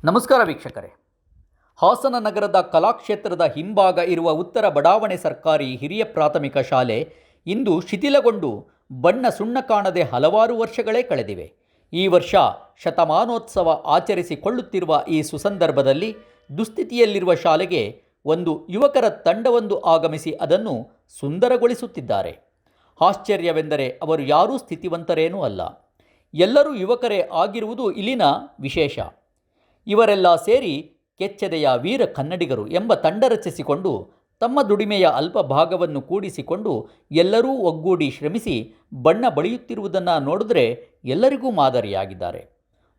ನಮಸ್ಕಾರ ವೀಕ್ಷಕರೇ. ಹಾಸನ ನಗರದ ಕಲಾಕ್ಷೇತ್ರದ ಹಿಂಭಾಗ ಇರುವ ಉತ್ತರ ಬಡಾವಣೆ ಸರ್ಕಾರಿ ಹಿರಿಯ ಪ್ರಾಥಮಿಕ ಶಾಲೆ ಇಂದು ಶಿಥಿಲಗೊಂಡು ಬಣ್ಣ ಸುಣ್ಣ ಕಾಣದೆ ಹಲವಾರು ವರ್ಷಗಳೇ ಕಳೆದಿವೆ. ಈ ವರ್ಷ ಶತಮಾನೋತ್ಸವ ಆಚರಿಸಿಕೊಳ್ಳುತ್ತಿರುವ ಈ ಸುಸಂದರ್ಭದಲ್ಲಿ ದುಸ್ಥಿತಿಯಲ್ಲಿರುವ ಶಾಲೆಗೆ ಒಂದು ಯುವಕರ ತಂಡವೊಂದು ಆಗಮಿಸಿ ಅದನ್ನು ಸುಂದರಗೊಳಿಸುತ್ತಿದ್ದಾರೆ. ಆಶ್ಚರ್ಯವೆಂದರೆ ಅವರು ಯಾರೂ ಸ್ಥಿತಿವಂತರೇನೂ ಅಲ್ಲ, ಎಲ್ಲರೂ ಯುವಕರೇ ಆಗಿರುವುದು ಇಲ್ಲಿನ ವಿಶೇಷ. ಇವರೆಲ್ಲ ಸೇರಿ ಕೆಚ್ಚೆದೆಯ ವೀರ ಕನ್ನಡಿಗರು ಎಂಬ ತಂಡ ರಚಿಸಿಕೊಂಡು ತಮ್ಮ ದುಡಿಮೆಯ ಅಲ್ಪ ಭಾಗವನ್ನು ಕೂಡಿಸಿಕೊಂಡು ಎಲ್ಲರೂ ಒಗ್ಗೂಡಿ ಶ್ರಮಿಸಿ ಬಣ್ಣ ಬಳಿಯುತ್ತಿರುವುದನ್ನು ನೋಡಿದ್ರೆ ಎಲ್ಲರಿಗೂ ಮಾದರಿಯಾಗಿದ್ದಾರೆ.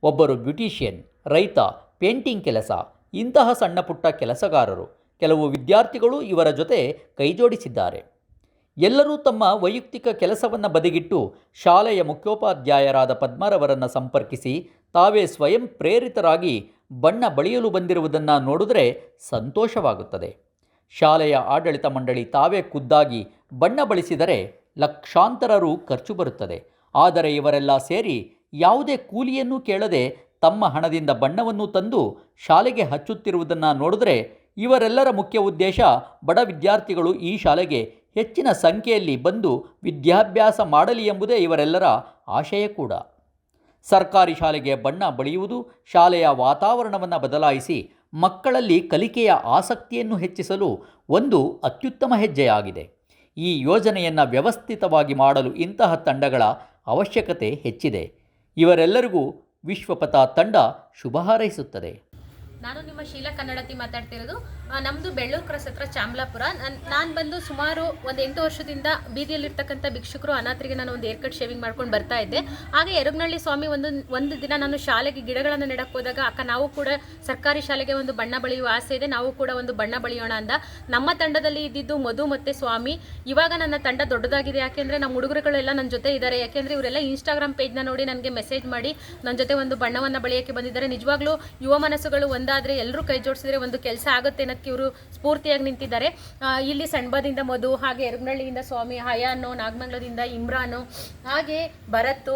ಒಬ್ಬರು ಬ್ಯೂಟಿಷಿಯನ್, ರೈತ, ಪೇಂಟಿಂಗ್ ಕೆಲಸ, ಇಂತಹ ಸಣ್ಣ ಪುಟ್ಟ ಕೆಲಸಗಾರರು, ಕೆಲವು ವಿದ್ಯಾರ್ಥಿಗಳು ಇವರ ಜೊತೆ ಕೈಜೋಡಿಸಿದ್ದಾರೆ. ಎಲ್ಲರೂ ತಮ್ಮ ವೈಯಕ್ತಿಕ ಕೆಲಸವನ್ನು ಬದಿಗಿಟ್ಟು ಶಾಲೆಯ ಮುಖ್ಯೋಪಾಧ್ಯಾಯರಾದ ಪದ್ಮರವರನ್ನು ಸಂಪರ್ಕಿಸಿ ತಾವೇ ಸ್ವಯಂ ಪ್ರೇರಿತರಾಗಿ ಬಣ್ಣ ಬಳಿಯಲು ಬಂದಿರುವುದನ್ನು ನೋಡಿದ್ರೆ ಸಂತೋಷವಾಗುತ್ತದೆ. ಶಾಲೆಯ ಆಡಳಿತ ಮಂಡಳಿ ತಾವೇ ಖುದ್ದಾಗಿ ಬಣ್ಣ ಬಳಸಿದರೆ ಲಕ್ಷಾಂತರ ರು ಖರ್ಚು ಬರುತ್ತದೆ. ಆದರೆ ಇವರೆಲ್ಲ ಸೇರಿ ಯಾವುದೇ ಕೂಲಿಯನ್ನು ಕೇಳದೆ ತಮ್ಮ ಹಣದಿಂದ ಬಣ್ಣವನ್ನು ತಂದು ಶಾಲೆಗೆ ಹಚ್ಚುತ್ತಿರುವುದನ್ನು ನೋಡಿದ್ರೆ ಇವರೆಲ್ಲರ ಮುಖ್ಯ ಉದ್ದೇಶ ಬಡ ವಿದ್ಯಾರ್ಥಿಗಳು ಈ ಶಾಲೆಗೆ ಹೆಚ್ಚಿನ ಸಂಖ್ಯೆಯಲ್ಲಿ ಬಂದು ವಿದ್ಯಾಭ್ಯಾಸ ಮಾಡಲಿ ಎಂಬುದೇ ಇವರೆಲ್ಲರ ಆಶಯ ಕೂಡ. ಸರ್ಕಾರಿ ಶಾಲೆಗೆ ಬಣ್ಣ ಬಳಿಯುವುದು ಶಾಲೆಯ ವಾತಾವರಣವನ್ನು ಬದಲಾಯಿಸಿ ಮಕ್ಕಳಲ್ಲಿ ಕಲಿಕೆಯ ಆಸಕ್ತಿಯನ್ನು ಹೆಚ್ಚಿಸಲು ಒಂದು ಅತ್ಯುತ್ತಮ ಹೆಜ್ಜೆಯಾಗಿದೆ. ಈ ಯೋಜನೆಯನ್ನು ವ್ಯವಸ್ಥಿತವಾಗಿ ಮಾಡಲು ಇಂತಹ ತಂಡಗಳ ಅವಶ್ಯಕತೆ ಹೆಚ್ಚಿದೆ. ಇವರೆಲ್ಲರಿಗೂ ವಿಶ್ವಪಥ ತಂಡ ಶುಭ ಹಾರೈಸುತ್ತದೆ. ನಾನು ನಿಮ್ಮ ಶೀಲಾ ಕನ್ನಡತಿ ಮಾತಾಡ್ತಿರೋದು. ನಮ್ಮದು ಬೆಳ್ಳೂರು ಕ್ರಾಸ್ ಹತ್ರ ಚಾಮಲಾಪುರ. ನಾನು ಬಂದು ಸುಮಾರು ಒಂದು 8 ವರ್ಷದಿಂದ ಬೀದಿಯಲ್ಲಿರ್ತಕ್ಕಂಥ ಭಿಕ್ಷುಕರು ಅನಾಥರಿಗೆ ನಾನು ಒಂದು ಏರ್ ಕಟ್ ಶೇವಿಂಗ್ ಮಾಡ್ಕೊಂಡು ಬರ್ತಾ ಇದ್ದೆ. ಹಾಗೆ ಎರಗನಹಳ್ಳಿ ಸ್ವಾಮಿ ಒಂದು ದಿನ ನಾನು ಶಾಲೆಗೆ ಗಿಡಗಳನ್ನು ನೆಡಕ್ಕೆ ಹೋದಾಗ ಅಕ್ಕ ನಾವು ಕೂಡ ಸರ್ಕಾರಿ ಶಾಲೆಗೆ ಒಂದು ಬಣ್ಣ ಬಳಿಯುವ ಆಸೆ ಇದೆ, ನಾವು ಕೂಡ ಒಂದು ಬಣ್ಣ ಬಳಿಯೋಣ ಅಂದ. ನಮ್ಮ ತಂಡದಲ್ಲಿ ಇದ್ದಿದ್ದು ಮಧು ಮತ್ತು ಸ್ವಾಮಿ. ಇವಾಗ ನನ್ನ ತಂಡ ದೊಡ್ಡದಾಗಿದೆ, ಯಾಕೆಂದರೆ ನಮ್ಮ ಹುಡುಗರುಗಳೆಲ್ಲ ನನ್ನ ಜೊತೆ ಇದ್ದಾರೆ. ಯಾಕೆಂದರೆ ಇವರೆಲ್ಲ ಇನ್ಸ್ಟಾಗ್ರಾಮ್ ಪೇಜ್ನ ನೋಡಿ ನನಗೆ ಮೆಸೇಜ್ ಮಾಡಿ ನನ್ನ ಜೊತೆ ಒಂದು ಬಣ್ಣವನ್ನು ಬಳಿಯೋಕ್ಕೆ ಬಂದಿದ್ದಾರೆ. ನಿಜವಾಗ್ಲೂ ಯುವ ಮನಸ್ಸುಗಳು ಒಂದಾದರೆ ಎಲ್ಲರೂ ಕೈ ಜೋಡಿಸಿದ್ರೆ ಒಂದು ಕೆಲಸ ಆಗುತ್ತೆ ಅನ್ನೋದಕ್ಕೆ ಇವರು ಸ್ಫೂರ್ತಿಯಾಗಿ ನಿಂತಿದ್ದಾರೆ. ಇಲ್ಲಿ ಸಣ್ಬದಿಂದ ಮಧು, ಹಾಗೆ ಎರಗನಹಳ್ಳಿಯಿಂದ ಸ್ವಾಮಿ, ಹಯಾನು, ನಾಗಮಂಗಲದಿಂದ ಇಮ್ರಾನು, ಹಾಗೆ ಭರತ್,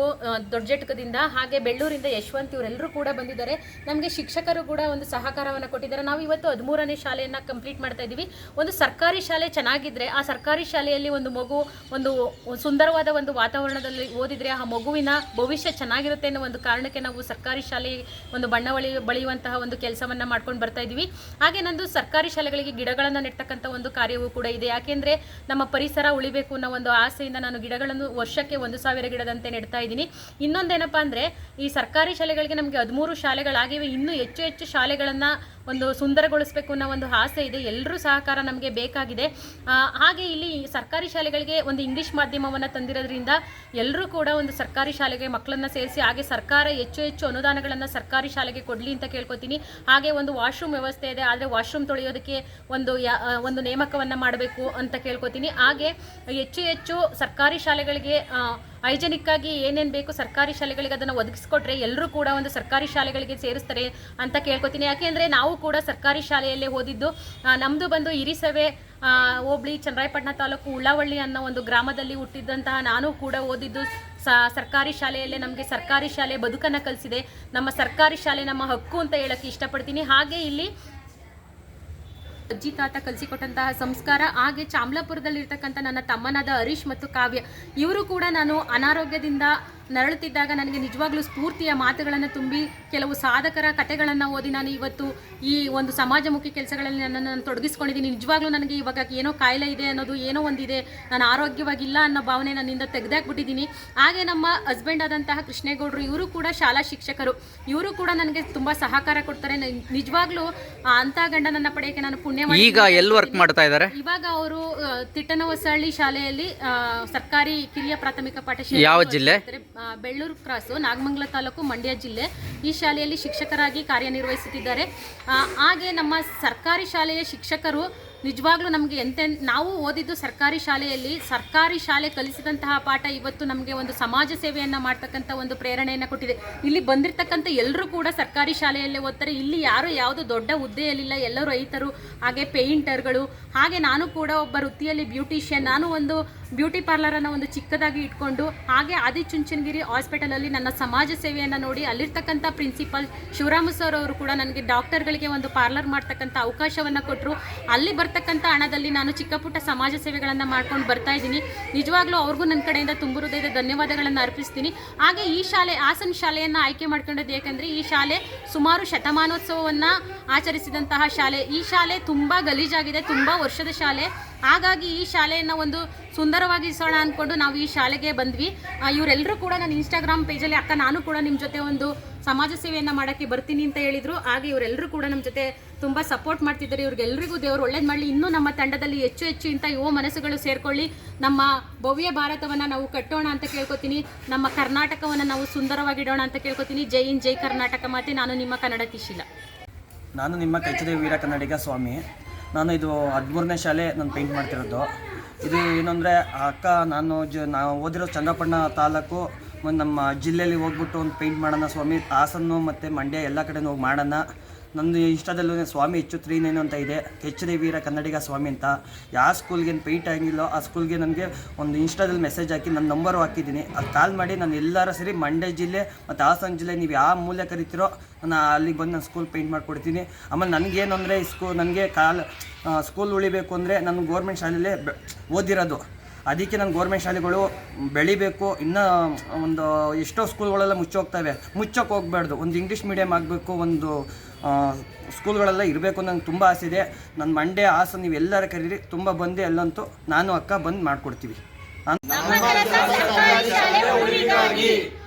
ದೊಡ್ಡಜಟ್ಕದಿಂದ, ಹಾಗೆ ಬೆಳ್ಳೂರಿಂದ ಯಶವಂತ್, ಇವರೆಲ್ಲರೂ ಕೂಡ ಬಂದಿದ್ದಾರೆ. ನಮಗೆ ಶಿಕ್ಷಕರು ಕೂಡ ಒಂದು ಸಹಕಾರವನ್ನು ಕೊಟ್ಟಿದ್ದಾರೆ. ನಾವು ಇವತ್ತು 13ನೇ ಶಾಲೆಯನ್ನು ಕಂಪ್ಲೀಟ್ ಮಾಡ್ತಾ ಇದ್ದೀವಿ. ಒಂದು ಸರ್ಕಾರಿ ಶಾಲೆ ಚೆನ್ನಾಗಿದ್ದರೆ ಆ ಸರ್ಕಾರಿ ಶಾಲೆಯಲ್ಲಿ ಒಂದು ಮಗು ಒಂದು ಸುಂದರವಾದ ಒಂದು ವಾತಾವರಣದಲ್ಲಿ ಓದಿದರೆ ಆ ಮಗುವಿನ ಭವಿಷ್ಯ ಚೆನ್ನಾಗಿರುತ್ತೆ ಅನ್ನೋ ಒಂದು ಕಾರಣಕ್ಕೆ ನಾವು ಸರ್ಕಾರಿ ಶಾಲೆ ಒಂದು ಬಣ್ಣ ಬಳಿಯುವಂತಹ ಒಂದು ಕೆಲಸವನ್ನು ಮಾಡ್ಕೊಂಡು ಬರ್ತಾ ಇದ್ದೀವಿ. ಹಾಗೆ ನಂದು ಸರ್ಕಾರಿ ಶಾಲೆಗಳಿಗೆ ಗಿಡಗಳನ್ನು ನೆಡ್ತಕ್ಕಂಥ ಒಂದು ಕಾರ್ಯವೂ ಕೂಡ ಇದೆ. ಯಾಕೆಂದರೆ ನಮ್ಮ ಪರಿಸರ ಉಳಿಬೇಕು ಅನ್ನೋ ಒಂದು ಆಸೆಯಿಂದ ನಾನು ಗಿಡಗಳನ್ನು ವರ್ಷಕ್ಕೆ 1,000 ಗಿಡದಂತೆ ನೆಡ್ತಾ ಇದ್ದೀನಿ. ಇನ್ನೊಂದೇನಪ್ಪ ಅಂದರೆ ಈ ಸರ್ಕಾರಿ ಶಾಲೆಗಳಿಗೆ ನಮಗೆ 13 ಶಾಲೆಗಳಾಗಿವೆ. ಇನ್ನೂ ಹೆಚ್ಚು ಶಾಲೆಗಳನ್ನು ಒಂದು ಸುಂದರಗೊಳಿಸಬೇಕು ಅನ್ನೋ ಒಂದು ಆಸೆ ಇದೆ. ಎಲ್ಲರೂ ಸಹಕಾರ ನಮಗೆ ಬೇಕಾಗಿದೆ. ಹಾಗೆ ಇಲ್ಲಿ ಸರ್ಕಾರಿ ಶಾಲೆಗಳಿಗೆ ಒಂದು ಇಂಗ್ಲೀಷ್ ಮಾಧ್ಯಮವನ್ನು ತಂದಿರೋದ್ರಿಂದ ಎಲ್ಲರೂ ಕೂಡ ಒಂದು ಸರ್ಕಾರಿ ಶಾಲೆಗೆ ಮಕ್ಕಳನ್ನು ಸೇರಿಸಿ, ಹಾಗೆ ಸರ್ಕಾರ ಹೆಚ್ಚು ಅನುದಾನಗಳನ್ನು ಸರ್ಕಾರಿ ಶಾಲೆಗೆ ಕೊಡಲಿ ಅಂತ ಕೇಳ್ಕೊತೀನಿ. ಹಾಗೆ ಒಂದು ವಾಶ್ರೂಮ್ ವ್ಯವಸ್ಥೆ ಇದೆ, ಆದರೆ ವಾಶ್ರೂಮ್ ತೊಳೆಯೋದಕ್ಕೆ ಒಂದು ನೇಮಕವನ್ನು ಮಾಡಬೇಕು ಅಂತ ಕೇಳ್ಕೊತೀನಿ. ಹಾಗೆ ಹೆಚ್ಚು ಸರ್ಕಾರಿ ಶಾಲೆಗಳಿಗೆ ಹೈಜೆನಿಕ್ ಆಗಿ ಏನೇನು ಬೇಕು ಸರ್ಕಾರಿ ಶಾಲೆಗಳಿಗೆ ಅದನ್ನು ಒದಗಿಸ್ಕೊಟ್ರೆ ಎಲ್ಲರೂ ಕೂಡ ಒಂದು ಸರ್ಕಾರಿ ಶಾಲೆಗಳಿಗೆ ಸೇರಿಸ್ತಾರೆ ಅಂತ ಕೇಳ್ಕೊತೀನಿ. ಯಾಕೆಂದರೆ ನಾವು ಕೂಡ ಸರ್ಕಾರಿ ಶಾಲೆಯಲ್ಲೇ ಓದಿದ್ದು. ನಮ್ಮದು ಬಂದು ಹಿರಿಸೇವೆ ಹೋಬಳಿ ಚನ್ನರಾಯಪಟ್ಟಣ ತಾಲೂಕು ಉಳ್ಳಾವಳ್ಳಿ ಅನ್ನೋ ಒಂದು ಗ್ರಾಮದಲ್ಲಿ ಹುಟ್ಟಿದ್ದಂತಹ ನಾನು ಕೂಡ ಓದಿದ್ದು ಸರ್ಕಾರಿ ಶಾಲೆಯಲ್ಲೇ. ನಮಗೆ ಸರ್ಕಾರಿ ಶಾಲೆ ಬದುಕನ್ನು ಕಲಿಸಿದೆ. ನಮ್ಮ ಸರ್ಕಾರಿ ಶಾಲೆ ನಮ್ಮ ಹಕ್ಕು ಅಂತ ಹೇಳೋಕ್ಕೆ ಇಷ್ಟಪಡ್ತೀನಿ. ಹಾಗೆ ಇಲ್ಲಿ ಅಜ್ಜಿ ತಾತ ಕಲಿಸಿಕೊಟ್ಟಂತಹ ಸಂಸ್ಕಾರ, ಹಾಗೆ ಚಾಮಲಾಪುರದಲ್ಲಿರ್ತಕ್ಕಂಥ ನನ್ನ ತಮ್ಮನಾದ ಹರೀಶ್ ಮತ್ತು ಕಾವ್ಯ, ಇವರು ಕೂಡ ನಾನು ಅನಾರೋಗ್ಯದಿಂದ ನರಳುತ್ತಿದ್ದಾಗ ನನಗೆ ನಿಜವಾಗ್ಲೂ ಸ್ಫೂರ್ತಿಯ ಮಾತುಗಳನ್ನು ತುಂಬಿ ಕೆಲವು ಸಾಧಕರ ಕಥೆಗಳನ್ನು ಓದಿ ನಾನು ಇವತ್ತು ಈ ಒಂದು ಸಮಾಜಮುಖಿ ಕೆಲಸಗಳಲ್ಲಿ ನನ್ನನ್ನು ತೊಡಗಿಸ್ಕೊಂಡಿದ್ದೀನಿ. ನಿಜವಾಗ್ಲೂ ನನಗೆ ಇವಾಗ ಏನೋ ಕಾಯಿಲೆ ಇದೆ ಅನ್ನೋದು, ಏನೋ ಒಂದಿದೆ, ನಾನು ಆರೋಗ್ಯವಾಗಿಲ್ಲ ಅನ್ನೋ ಭಾವನೆ ನನ್ನಿಂದ ತೆಗೆದಾಕ್ಬಿಟ್ಟಿದ್ದೀನಿ. ಹಾಗೆ ನಮ್ಮ ಹಸ್ಬೆಂಡ್ ಆದಂತಹ ಕೃಷ್ಣೇಗೌಡರು, ಇವರು ಕೂಡ ಶಾಲಾ ಶಿಕ್ಷಕರು, ಇವರು ಕೂಡ ನನಗೆ ತುಂಬ ಸಹಕಾರ ಕೊಡ್ತಾರೆ. ನಿಜವಾಗ್ಲೂ ಅಂಥ ಗಂಡನನ್ನು ಪಡೆಯೋಕ್ಕೆ ನಾನು ಪುಣ್ಯ ಮಾಡಿ. ಈಗ ಎಲ್ಲಿ ವರ್ಕ್ ಮಾಡ್ತಾ ಇದ್ದಾರೆ? ಇವಾಗ ಅವರು ತಿಟ್ಟನಹೊಸಹಳ್ಳಿ ಶಾಲೆಯಲ್ಲಿ ಸರ್ಕಾರಿ ಕಿರಿಯ ಪ್ರಾಥಮಿಕ ಪಾಠಶಾಲೆ, ಯಾವ ಜಿಲ್ಲೆ? ಬೆಳ್ಳೂರು ಕ್ರಾಸು, ನಾಗಮಂಗಲ ತಾಲೂಕು, ಮಂಡ್ಯ ಜಿಲ್ಲೆ. ಈ ಶಾಲೆಯಲ್ಲಿ ಶಿಕ್ಷಕರಾಗಿ ಕಾರ್ಯನಿರ್ವಹಿಸುತ್ತಿದ್ದಾರೆ. ಹಾಗೆ ನಮ್ಮ ಸರ್ಕಾರಿ ಶಾಲೆಯ ಶಿಕ್ಷಕರು ನಿಜವಾಗ್ಲೂ ನಮಗೆ ನಾವು ಓದಿದ್ದು ಸರ್ಕಾರಿ ಶಾಲೆಯಲ್ಲಿ, ಸರ್ಕಾರಿ ಶಾಲೆ ಕಲಿಸಿದಂತಹ ಪಾಠ ಇವತ್ತು ನಮಗೆ ಒಂದು ಸಮಾಜ ಸೇವೆಯನ್ನು ಮಾಡ್ತಕ್ಕಂಥ ಒಂದು ಪ್ರೇರಣೆಯನ್ನು ಕೊಟ್ಟಿದೆ. ಇಲ್ಲಿ ಬಂದಿರತಕ್ಕಂಥ ಎಲ್ಲರೂ ಕೂಡ ಸರ್ಕಾರಿ ಶಾಲೆಯಲ್ಲೇ ಓದ್ತಾರೆ. ಇಲ್ಲಿ ಯಾರು ಯಾವುದೋ ದೊಡ್ಡ ಹುದ್ದೆಯಲ್ಲಿಲ್ಲ, ಎಲ್ಲರೂ ರೈತರು, ಹಾಗೆ ಪೇಂಟರ್ಗಳು. ಹಾಗೆ ನಾನು ಕೂಡ ಒಬ್ಬ ವೃತ್ತಿಯಲ್ಲಿ ಬ್ಯೂಟಿಷಿಯನ್. ನಾನು ಒಂದು ಬ್ಯೂಟಿ ಪಾರ್ಲರನ್ನು ಒಂದು ಚಿಕ್ಕದಾಗಿ ಇಟ್ಕೊಂಡು, ಹಾಗೆ ಆದಿಚುಂಚನಗಿರಿ ಹಾಸ್ಪಿಟಲಲ್ಲಿ ನನ್ನ ಸಮಾಜ ಸೇವೆಯನ್ನು ನೋಡಿ ಅಲ್ಲಿರ್ತಕ್ಕಂಥ ಪ್ರಿನ್ಸಿಪಲ್ ಶಿವರಾಮ ಸರ್ ಅವರು ಕೂಡ ನನಗೆ ಡಾಕ್ಟರ್ಗಳಿಗೆ ಒಂದು ಪಾರ್ಲರ್ ಮಾಡ್ತಕ್ಕಂಥ ಅವಕಾಶವನ್ನು ಕೊಟ್ಟರು. ಅಲ್ಲಿ ಬರ್ತಕ್ಕಂಥ ಹಣದಲ್ಲಿ ನಾನು ಚಿಕ್ಕ ಪುಟ್ಟ ಸಮಾಜ ಸೇವೆಗಳನ್ನು ಮಾಡ್ಕೊಂಡು ಬರ್ತಾ ಇದ್ದೀನಿ. ನಿಜವಾಗ್ಲೂ ಅವ್ರಿಗೂ ನನ್ನ ಕಡೆಯಿಂದ ತುಂಬ ಹೃದಯದ ಧನ್ಯವಾದಗಳನ್ನು ಅರ್ಪಿಸ್ತೀನಿ. ಹಾಗೆ ಈ ಶಾಲೆ ಹಾಸನ ಶಾಲೆಯನ್ನು ಆಯ್ಕೆ ಮಾಡ್ಕೊಂಡಿದ್ದು ಏಕೆಂದರೆ ಈ ಶಾಲೆ ಸುಮಾರು ಶತಮಾನೋತ್ಸವವನ್ನು ಆಚರಿಸಿದಂತಹ ಶಾಲೆ. ಈ ಶಾಲೆ ತುಂಬ ಗಲೀಜಾಗಿದೆ, ತುಂಬ ವರ್ಷದ ಶಾಲೆ. ಹಾಗಾಗಿ ಈ ಶಾಲೆಯನ್ನು ಒಂದು ಸುಂದರವಾಗಿಸೋಣ ಅಂದ್ಕೊಂಡು ನಾವು ಈ ಶಾಲೆಗೆ ಬಂದ್ವಿ. ಇವರೆಲ್ಲರೂ ಕೂಡ ನನ್ನ ಇನ್ಸ್ಟಾಗ್ರಾಮ್ ಪೇಜಲ್ಲಿ ಅಕ್ಕ ನಾನು ಕೂಡ ನಿಮ್ಮ ಜೊತೆ ಒಂದು ಸಮಾಜ ಸೇವೆಯನ್ನು ಮಾಡೋಕ್ಕೆ ಬರ್ತೀನಿ ಅಂತ ಹೇಳಿದರು. ಹಾಗೆ ಇವರೆಲ್ಲರೂ ಕೂಡ ನಮ್ಮ ಜೊತೆ ತುಂಬ ಸಪೋರ್ಟ್ ಮಾಡ್ತಿದ್ದಾರೆ. ಇವ್ರಿಗೆಲ್ಲರಿಗೂ ದೇವರು ಒಳ್ಳೇದು ಮಾಡಲಿ. ಇನ್ನೂ ನಮ್ಮ ತಂಡದಲ್ಲಿ ಹೆಚ್ಚು ಹೆಚ್ಚು ಇಂಥ ಯುವ ಮನಸ್ಸುಗಳು ಸೇರ್ಕೊಳ್ಳಿ. ನಮ್ಮ ಭವ್ಯ ಭಾರತವನ್ನು ನಾವು ಕಟ್ಟೋಣ ಅಂತ ಕೇಳ್ಕೊತೀನಿ. ನಮ್ಮ ಕರ್ನಾಟಕವನ್ನು ನಾವು ಸುಂದರವಾಗಿಡೋಣ ಅಂತ ಕೇಳ್ಕೊತೀನಿ. ಜೈ ಹಿಂದ್, ಜೈ ಕರ್ನಾಟಕ ಮಾತೆ. ನಾನು ನಿಮ್ಮ ಕನ್ನಡ ಕಿಶಿಲ. ನಾನು ನಿಮ್ಮ ಕೈಚದೆ ವೀರ ಕನ್ನಡಿಗ ಸ್ವಾಮಿ. ನಾನು ಇದು 13ನೇ ಶಾಲೆ ನಾನು ಪೇಂಟ್ ಮಾಡ್ತಿರೋದು. ಇದು ಏನಂದರೆ ಅಕ್ಕ ನಾವು ಓದಿರೋ ಚಂದ್ರಪಟ್ಟಣ ತಾಲೂಕು ನಮ್ಮ ಜಿಲ್ಲೆಯಲ್ಲಿ ಹೋಗ್ಬಿಟ್ಟು ಒಂದು ಪೇಂಟ್ ಮಾಡೋಣ ಸ್ವಾಮಿ, ಹಾಸನ ಮತ್ತು ಮಂಡ್ಯ ಎಲ್ಲ ಕಡೆ ಹೋಗಿ ಮಾಡೋಣ. ನಂದು ಇಷ್ಟದಲ್ಲೂ ಸ್ವಾಮಿ ಹೆಚ್ಚು 39 ಅಂತ ಇದೆ, ಕೆಚ್ಚದೆ ವೀರ ಕನ್ನಡಿಗ ಸ್ವಾಮಿ ಅಂತ. ಯಾವ ಸ್ಕೂಲ್ಗೆ ಪೇಂಟ್ ಆಗಿಲ್ಲೋ ಆ ಸ್ಕೂಲ್ಗೆ ನನಗೆ ಒಂದು ಇನ್ಸ್ಟಾದಲ್ಲಿ ಮೆಸೇಜ್ ಹಾಕಿ ನನ್ನ ನಂಬರು ಹಾಕಿದ್ದೀನಿ. ಅದು ಕಾಲ್ ಮಾಡಿ ನಾನು ಎಲ್ಲರೂ ಸರಿ ಮಂಡ್ಯ ಜಿಲ್ಲೆ ಮತ್ತು ಹಾಸನ ಜಿಲ್ಲೆ ನೀವು ಯಾವ ಮೂಲೆ ಕರಿತೀರೋ ನಾನು ಅಲ್ಲಿಗೆ ಬಂದು ನಾನು ಸ್ಕೂಲ್ ಪೇಂಟ್ ಮಾಡಿಕೊಡ್ತೀನಿ. ಆಮೇಲೆ ನನಗೇನು ಅಂದರೆ ನನಗೆ ಸ್ಕೂಲ್ ಉಳಿಬೇಕು ಅಂದರೆ ನಾನು ಗೋರ್ಮೆಂಟ್ ಶಾಲೆಯಲ್ಲೇ ಓದಿರೋದು. ಅದಕ್ಕೆ ನಾನು ಗೋರ್ಮೆಂಟ್ ಶಾಲೆಗಳು ಬೆಳಿಬೇಕು. ಇನ್ನೂ ಒಂದು ಎಷ್ಟೋ ಸ್ಕೂಲ್ಗಳೆಲ್ಲ ಮುಚ್ಚೋಗ್ತವೆ, ಮುಚ್ಚೋಕೆ ಹೋಗ್ಬಾರ್ದು. ಒಂದು ಇಂಗ್ಲೀಷ್ ಮೀಡಿಯಮ್ ಆಗಬೇಕು, ಒಂದು ಸ್ಕೂಲ್ಗಳೆಲ್ಲ ಇರಬೇಕು ನಂಗೆ ತುಂಬ ಆಸೆ ಇದೆ. ನನ್ನ ಮಂಡ್ಯ ಹಾಸನ ನೀವೆಲ್ಲರ ಕರೀರಿ, ತುಂಬ ಬಂದು ಎಲ್ಲಂತೂ ನಾನು ಅಕ್ಕ ಬಂದು ಮಾಡಿಕೊಡ್ತೀವಿ. ನಮ್ಮ ಕೆಲಸ ಸರ್ಕಾರಿ ಶಾಲೆ ಉಳಿವಿಗಾಗಿ.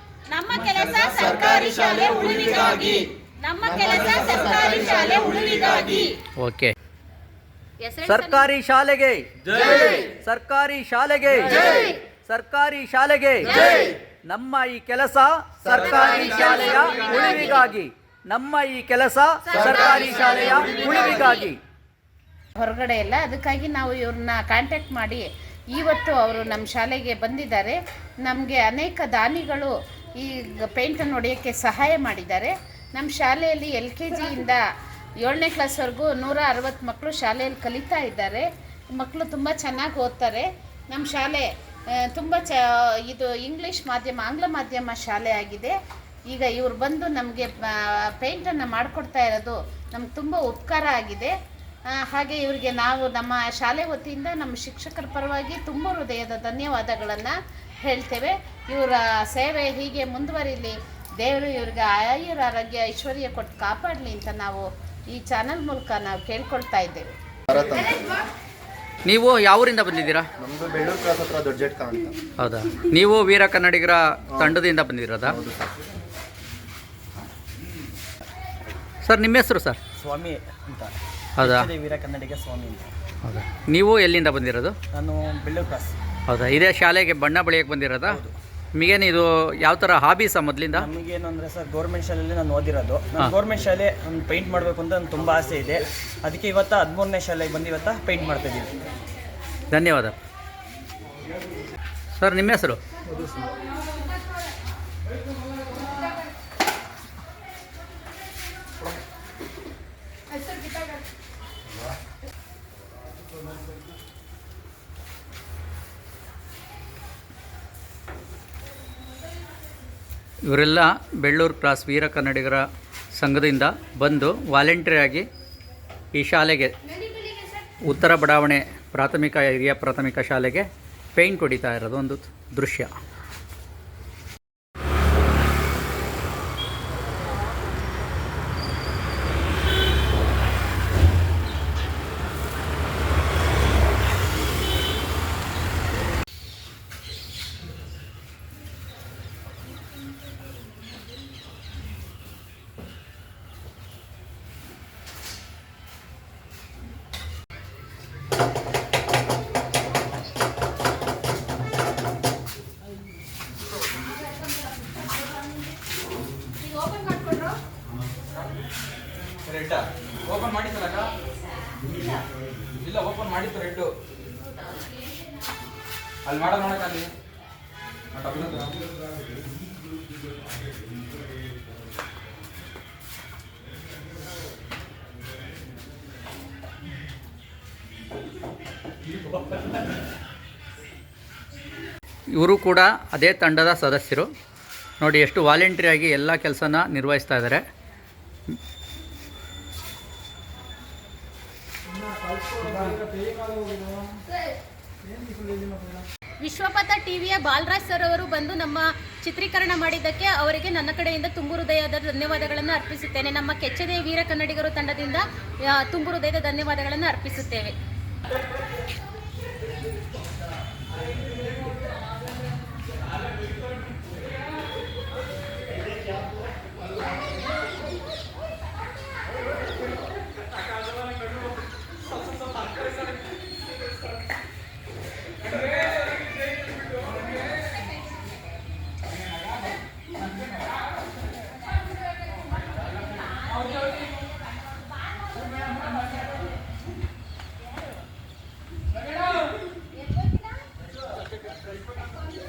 ನಮ್ಮ ಕೆಲಸ ಸರ್ಕಾರಿ ಶಾಲೆ ಉಳಿವಿಗಾಗಿ. ನಮ್ಮ ಕೆಲಸ ಸರ್ಕಾರಿ ಶಾಲೆ ಉಳಿವಿಗಾಗಿ. ಓಕೆ. ಸರ್ಕಾರಿ ಶಾಲೆಗೆ ಜೈ, ಸರ್ಕಾರಿ ಶಾಲೆಗೆ ಜೈ, ಸರ್ಕಾರಿ ಶಾಲೆಗೆ ಜೈ. ನಮ್ಮ ಈ ಕೆಲಸ ಸರ್ಕಾರಿ ಶಾಲೆಯ ಉಳಿವಿಗಾಗಿ. ನಮ್ಮ ಈ ಕೆಲಸ ಸರ್ಕಾರಿ ಶಾಲೆಯ ಉಳಿವಿಗಾಗಿ. ಹೊರಗಡೆ ಎಲ್ಲ ಅದಕ್ಕಾಗಿ ನಾವು ಇವ್ರನ್ನ ಕಾಂಟ್ಯಾಕ್ಟ್ ಮಾಡಿ ಇವತ್ತು ಅವರು ನಮ್ಮ ಶಾಲೆಗೆ ಬಂದಿದ್ದಾರೆ. ನಮಗೆ ಅನೇಕ ದಾನಿಗಳು ಈ ಪೇಂಟನ್ನು ಹೊಡೆಯೋಕ್ಕೆ ಸಹಾಯ ಮಾಡಿದ್ದಾರೆ. ನಮ್ಮ ಶಾಲೆಯಲ್ಲಿ LKGಯಿಂದ 7ನೇ ಕ್ಲಾಸ್ವರೆಗೂ 160 ಮಕ್ಕಳು ಶಾಲೆಯಲ್ಲಿ ಕಲಿತಾ ಇದ್ದಾರೆ. ಮಕ್ಕಳು ತುಂಬ ಚೆನ್ನಾಗಿ ಓದ್ತಾರೆ. ನಮ್ಮ ಶಾಲೆ ತುಂಬ ಇದು ಇಂಗ್ಲೀಷ್ ಮಾಧ್ಯಮ, ಆಂಗ್ಲ ಮಾಧ್ಯಮ ಶಾಲೆ ಆಗಿದೆ. ಈಗ ಇವ್ರು ಬಂದು ನಮಗೆ ಪೇಂಟನ್ನು ಮಾಡಿಕೊಡ್ತಾ ಇರೋದು ನಮ್ಗೆ ತುಂಬ ಉಪಕಾರ ಆಗಿದೆ. ಹಾಗೆ ಇವರಿಗೆ ನಾವು ನಮ್ಮ ಶಾಲೆ ವತಿಯಿಂದ ನಮ್ಮ ಶಿಕ್ಷಕರ ಪರವಾಗಿ ತುಂಬ ಹೃದಯದ ಧನ್ಯವಾದಗಳನ್ನು ಹೇಳ್ತೇವೆ. ಇವರ ಸೇವೆ ಹೀಗೆ ಮುಂದುವರಿಲಿ, ದೇವರು ಇವ್ರಿಗೆ ಆಯುರ ಆರೋಗ್ಯ ಐಶ್ವರ್ಯ ಕೊಟ್ಟು ಕಾಪಾಡಲಿ ಅಂತ ನಾವು ಈ ಚಾನಲ್ ಮೂಲಕ ನಾವು ಕೇಳ್ಕೊಳ್ತಾ ಇದ್ದೇವೆ. ನೀವು ಯಾವೂರಿಂದ ಬಂದಿದ್ದೀರಾ? ನಮ್ಮದು ಬೆಳ್ಳೂರು ಕ್ರಾಸ್ ಹತ್ರ ದೊಡ್ಡಜಟ್ಕ ಅಂತ. ಹೌದಾ? ನೀವು ವೀರ ಕನ್ನಡಿಗರ ತಂಡದಿಂದ ಬಂದಿರೋದಾ? ಸರ್ ನಿಮ್ಮ ಹೆಸರು ಸರ್? ಸ್ವಾಮಿ ಅಂತ. ಹೌದಾ? ವೀರ ಕನ್ನಡಿಗ ಸ್ವಾಮಿ ಅಂತ. ಹೌದಾ? ನೀವು ಎಲ್ಲಿಂದ ಬಂದಿರೋದು? ನಾನು ಬೆಳ್ಳೂರು ಕ್ರಾಸ್. ಹೌದಾ? ಇದೇ ಶಾಲೆಗೆ ಬಣ್ಣ ಬಳಿಯಕ್ಕೆ ಬಂದಿರೋದಾ? ನಿಮಗೇನು ಇದು ಯಾವ ಥರ ಹಾಬೀಸಾ ಮೊದಲಿಂದ? ನಮಗೇನು ಅಂದರೆ ಸರ್, ಗೌರ್ಮೆಂಟ್ ಶಾಲೆಯಲ್ಲಿ ನಾನು ಓದಿರೋದು. ನಾನು ಗೌರ್ಮೆಂಟ್ ಶಾಲೆ ಪೇಂಟ್ ಮಾಡಬೇಕು ಅಂತ ನನಗೆ ತುಂಬ ಆಸೆ ಇದೆ. ಅದಕ್ಕೆ ಇವತ್ತು 13ನೇ ಶಾಲೆಗೆ ಬಂದು ಇವತ್ತು ಪೇಂಟ್ ಮಾಡ್ತಾಯಿದ್ದೀವಿ. ಧನ್ಯವಾದ ಸರ್. ನಿಮ್ಮ ಹೆಸರು? ಇವರೆಲ್ಲ ಬೆಳ್ಳೂರು ಕ್ರಾಸ್ ವೀರ ಕನ್ನಡಿಗರ ಸಂಘದಿಂದ ಬಂದು ವಾಲಂಟಿಯರಾಗಿ ಈ ಶಾಲೆಗೆ, ಉತ್ತರ ಬಡಾವಣೆ ಪ್ರಾಥಮಿಕ ಹಿರಿಯ ಪ್ರಾಥಮಿಕ ಶಾಲೆಗೆ ಪೇಂಟ್ ಹೊಡಿತಾ ಇರೋದು ಒಂದು ದೃಶ್ಯ. ರೆಡ್ಡಾ ಓಪನ್ ಮಾಡಿದ್ದಲ್ಲ? ಇಲ್ಲ ಓಪನ್ ಮಾಡಿದ್ದು ರೆಡ್ಡು ಅಲ್ಲಿ ಮಾಡೋದು ನೋಡಕ್ಕೆ ಅಲ್ಲಿ ಇವರು ಕೂಡ ಅದೇ ತಂಡದ ಸದಸ್ಯರು. ನೋಡಿ ಎಷ್ಟು ವಾಲಂಟಿಯರಾಗಿ ಎಲ್ಲ ಕೆಲಸನ ನಿರ್ವಹಿಸ್ತಾ ಇದ್ದಾರೆ. ವಿಶ್ವಪಥ ಟಿವಿಯ ಬಾಲರಾಜ್ ಸರ್ ಅವರು ಬಂದು ನಮ್ಮ ಚಿತ್ರೀಕರಣ ಮಾಡಿದ್ದಕ್ಕೆ ಅವರಿಗೆ ನನ್ನ ಕಡೆಯಿಂದ ತುಂಬು ಹೃದಯದ ಧನ್ಯವಾದಗಳನ್ನು ಅರ್ಪಿಸುತ್ತೇನೆ. ನಮ್ಮ ಕೆಚ್ಚೆದೆಯ ವೀರ ಕನ್ನಡಿಗರು ತಂಡದಿಂದ ತುಂಬು ಹೃದಯದ ಧನ್ಯವಾದಗಳನ್ನು ಅರ್ಪಿಸುತ್ತೇವೆ.